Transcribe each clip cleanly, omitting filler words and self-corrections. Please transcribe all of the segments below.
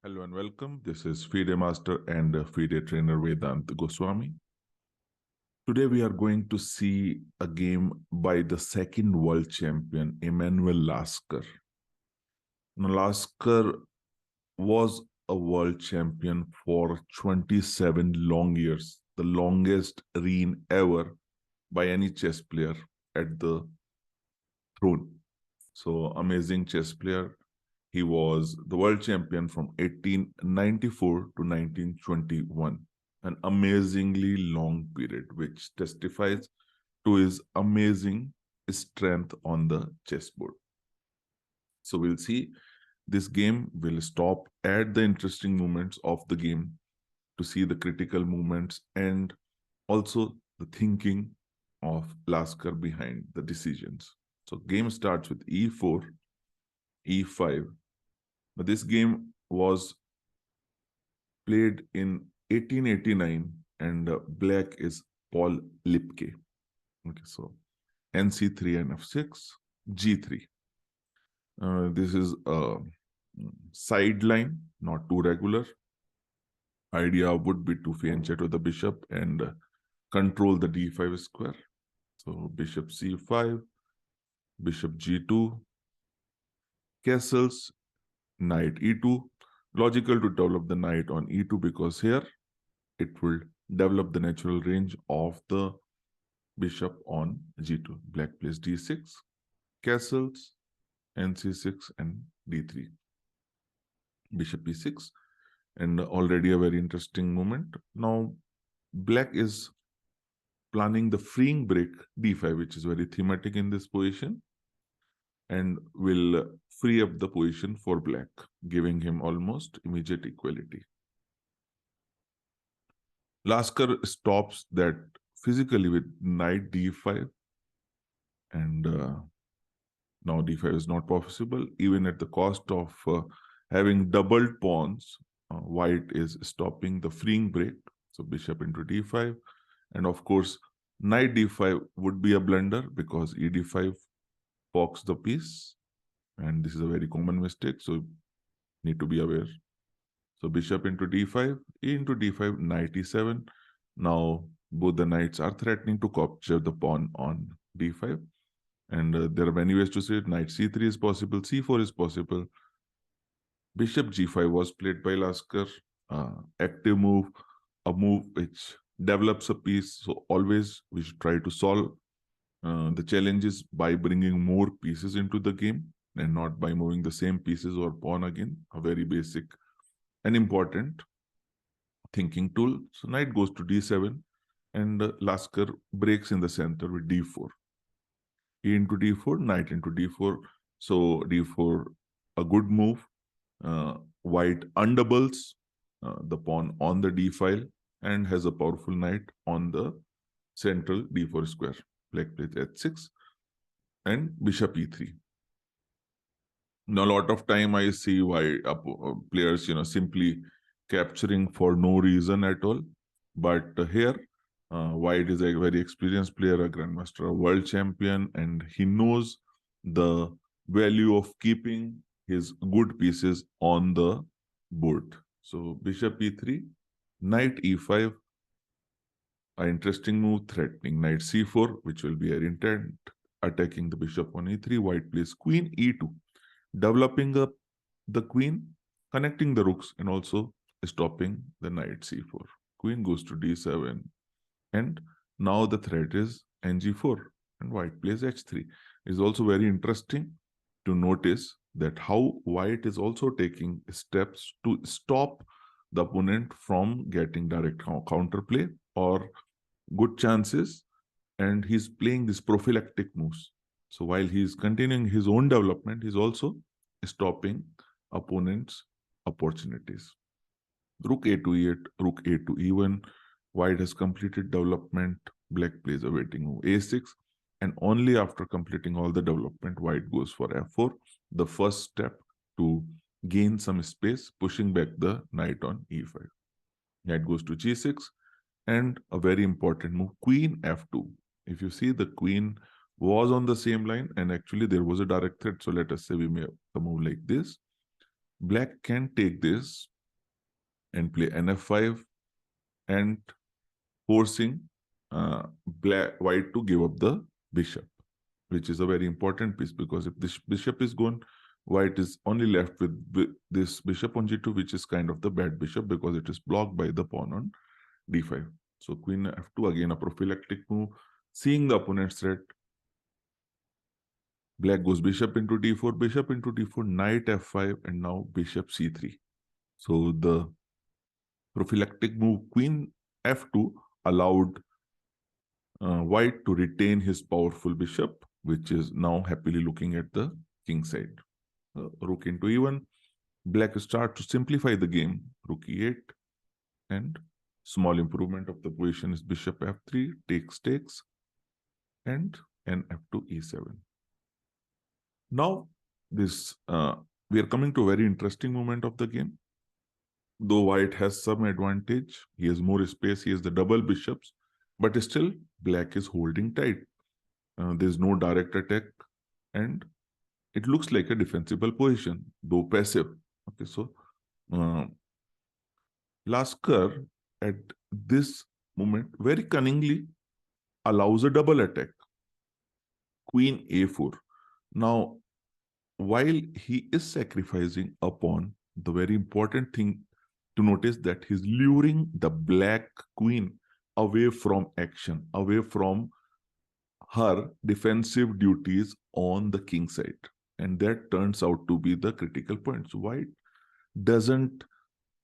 Hello and welcome. This is FIDE Master and FIDE Trainer Vedant Goswami. Today we are going to see a game by the second world champion, Emanuel Lasker. Now, Lasker was a world champion for 27 long years, the longest reign ever by any chess player at the throne. So, amazing chess player. He was the world champion from 1894 to 1921, an amazingly long period, which testifies to his amazing strength on the chessboard. So we'll see this game will stop at the interesting moments of the game to see the critical moments and also the thinking of Lasker behind the decisions. So game starts with e4, e5. Now this game was played in 1889 and black is Paul Lipke. Okay, so NC3 and F6, G3. This is a sideline, not too regular. Idea would be to fianchet to the bishop and control the d5 square. So bishop c5, bishop g2, castles, knight e2. Logical to develop the knight on e2 because here it will develop the natural range of the bishop on g2. Black plays d6, castles, nc6 and d3. Bishop e6, and already a very interesting moment. Now, black is planning the freeing break d5, which is very thematic in this position, and will free up the position for black, giving him almost immediate equality. Lasker stops that physically with knight d5, and now d5 is not possible, even at the cost of having doubled pawns. White is stopping the freeing break, so bishop into d5, and of course knight d5 would be a blunder because e d5 forks the piece, and this is a very common mistake, so need to be aware. So bishop into d5, e into d5, knight e7. Now both the knights are threatening to capture the pawn on d5, and there are many ways to say it. Knight c3 is possible, c4 is possible. Bishop g5 was played by Lasker, active move, a move which develops a piece. So always we should try to solve the challenges by bringing more pieces into the game and not by moving the same pieces or pawn again. A very basic and important thinking tool. So knight goes to d7, and Lasker breaks in the center with d4. E into d4, knight into d4. So d4, a good move. White undoubles the pawn on the d file and has a powerful knight on the central d4 square. Black plays h6 and bishop e3. Now, a lot of time I see why players, simply capturing for no reason at all. But here, White is a very experienced player, a grandmaster, a world champion, and he knows the value of keeping his good pieces on the board. So bishop e3, knight e5, an interesting move, threatening knight c4, which will be an intent, attacking the bishop on e3. White plays queen e2, developing up the queen, connecting the rooks, and also stopping the knight c4. Queen goes to d7, and now the threat is ng4, and white plays h3. It is also very interesting to notice that how white is also taking steps to stop the opponent from getting direct counterplay or good chances, and he's playing these prophylactic moves. So while he's continuing his own development, he's also stopping opponents' opportunities. Rook a to e8, rook a to e1. White has completed development. Black plays a waiting move a6. And only after completing all the development, white goes for f4, the first step to gain some space, pushing back the knight on e5. Knight goes to g6, and a very important move, queen f2. If you see, the queen was on the same line, and actually there was a direct threat. So let us say we make a move like this. Black can take this and play nf5 and forcing white to give up the bishop, which is a very important piece, because if this bishop is gone, white is only left with this bishop on g2, which is kind of the bad bishop because it is blocked by the pawn on d5. So queen f2, again a prophylactic move, seeing the opponent's threat. Black goes bishop into d4, knight f5, and now bishop c3. So the prophylactic move queen f2 allowed white to retain his powerful bishop, which is now happily looking at the king side. Rook into e1. Black start to simplify the game. Rook e8, and small improvement of the position is bishop f3, takes, and f2 e7. Now, this we are coming to a very interesting moment of the game. Though white has some advantage, he has more space, he has the double bishops, but still black is holding tight. There's no direct attack, and it looks like a defensible position, though passive. Okay, so Lasker at this moment very cunningly allows a double attack. Queen a4. Now, while he is sacrificing a pawn, the very important thing to notice that he's luring the black queen away from action, away from her defensive duties on the king side. And that turns out to be the critical point. So white doesn't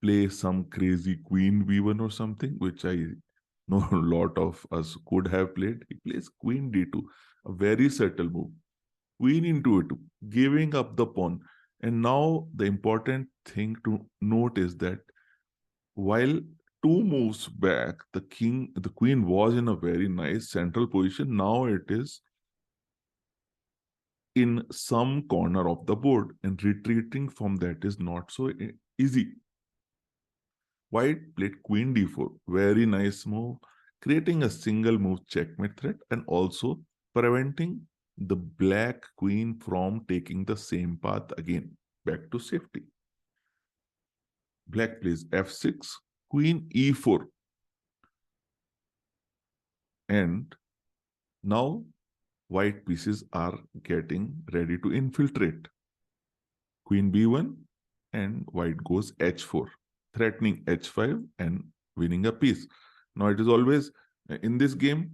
play some crazy queen v1 or something, which I know a lot of us could have played. He plays queen d2, a very subtle move. Queen into a2, giving up the pawn. And now the important thing to note is that while two moves back, the queen was in a very nice central position. Now it is in some corner of the board, and retreating from that is not so easy. White played queen d4, very nice move, creating a single move checkmate threat and also preventing the black queen from taking the same path again, back to safety. Black plays f6, queen e4. And now white pieces are getting ready to infiltrate. Queen b1, and white goes h4, threatening h5 and winning a piece. Now it is always in this game,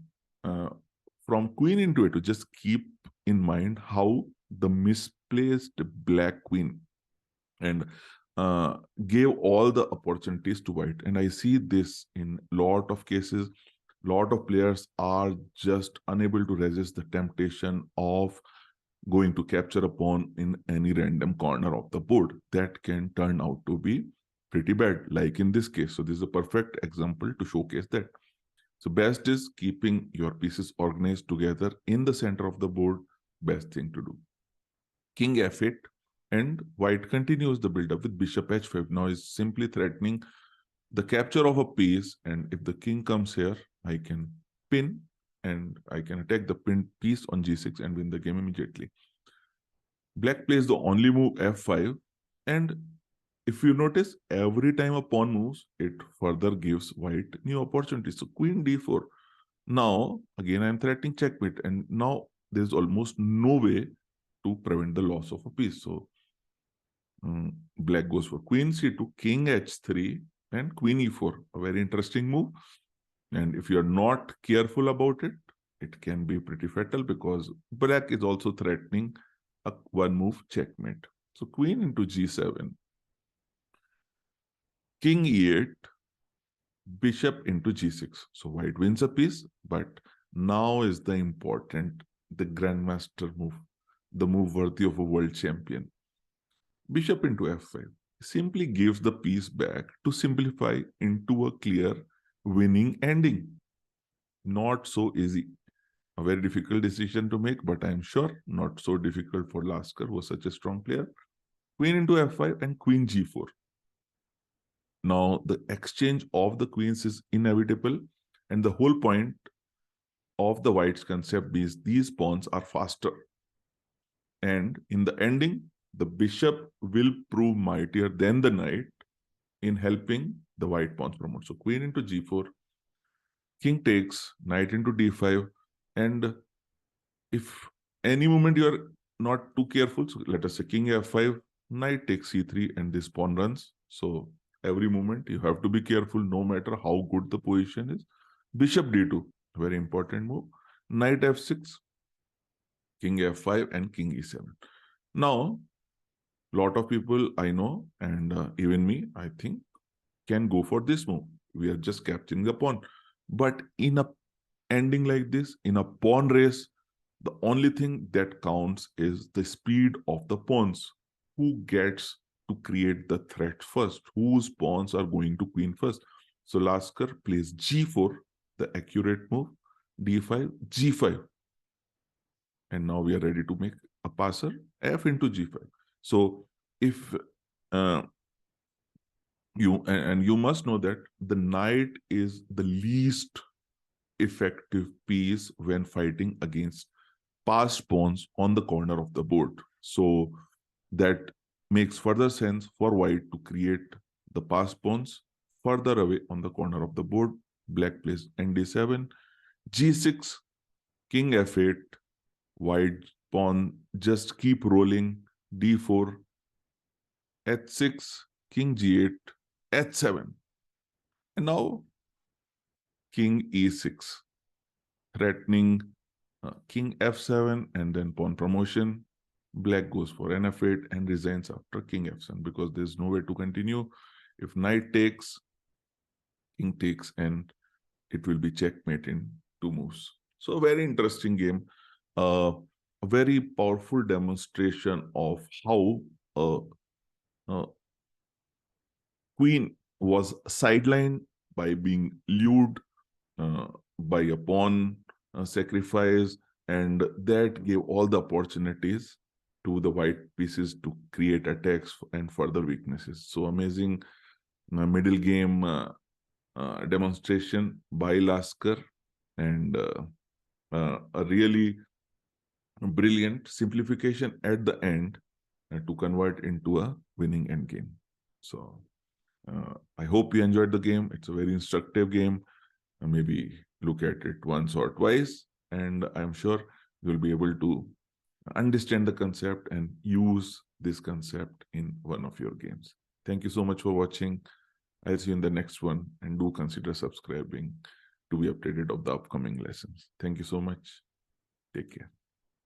from queen into a2, just keep in mind how the misplaced black queen and gave all the opportunities to white. And I see this in lot of cases. Lot of players are just unable to resist the temptation of going to capture a pawn in any random corner of the board. That can turn out to be pretty bad, like in this case. So this is a perfect example to showcase that. So best is keeping your pieces organized together in the center of the board. Best thing to do. King f8, and white continues the build-up with bishop h5. Now is simply threatening the capture of a piece, and if the king comes here, I can pin, and I can attack the pinned piece on g6 and win the game immediately. Black plays the only move f5, and if you notice, every time a pawn moves, it further gives white new opportunities. So queen d4. Now, again, I'm threatening checkmate, and now there's almost no way to prevent the loss of a piece. So black goes for queen c2, king h3, and queen e4. A very interesting move. And if you're not careful about it, it can be pretty fatal, because black is also threatening a one move checkmate. So queen into g7, king e8, bishop into g6. So white wins a piece, but now is the important, the grandmaster move, the move worthy of a world champion. Bishop into f5 simply gives the piece back to simplify into a clear winning ending. Not so easy. A very difficult decision to make, but I'm sure not so difficult for Lasker, who was such a strong player. Queen into f5 and queen g4. Now, the exchange of the queens is inevitable, and the whole point of the white's concept is these pawns are faster. And in the ending, the bishop will prove mightier than the knight in helping the white pawns promote. So queen into g4, king takes, knight into d5, and if any moment you are not too careful, so let us say king f5, knight takes c3, and this pawn runs. So every moment you have to be careful, no matter how good the position is. Bishop d2, very important move. Knight f6, king f5, and king e7. Now, lot of people I know, and even me, I think, can go for this move. We are just capturing the pawn. But in a ending like this, in a pawn race, the only thing that counts is the speed of the pawns. Who gets to create the threat first? Whose pawns are going to queen first? So Laskar plays g4, the accurate move, d5, g5. And now we are ready to make a passer, f into g5. So if you must know that the knight is the least effective piece when fighting against passed pawns on the corner of the board. So that makes further sense for white to create the passed pawns further away on the corner of the board. Black plays nd7, g6, king f8, white pawn just keep rolling, d4, h6, king g8, h7. And now king e6, threatening king f7 and then pawn promotion. Black goes for nf8 and resigns after king f7 because there's no way to continue. If knight takes, king takes, and it will be checkmate in 2 moves. So a very interesting game. A very powerful demonstration of how queen was sidelined by being lured by a pawn sacrifice, and that gave all the opportunities to the white pieces to create attacks and further weaknesses. So amazing middle game demonstration by Laskar, and a really brilliant simplification at the end to convert into a winning endgame. So I hope you enjoyed the game. It's a very instructive game. Maybe look at it once or twice, and I'm sure you'll be able to understand the concept and use this concept in one of your games. Thank you so much for watching. I'll see you in the next one, and do consider subscribing to be updated of the upcoming lessons. Thank you so much. Take care.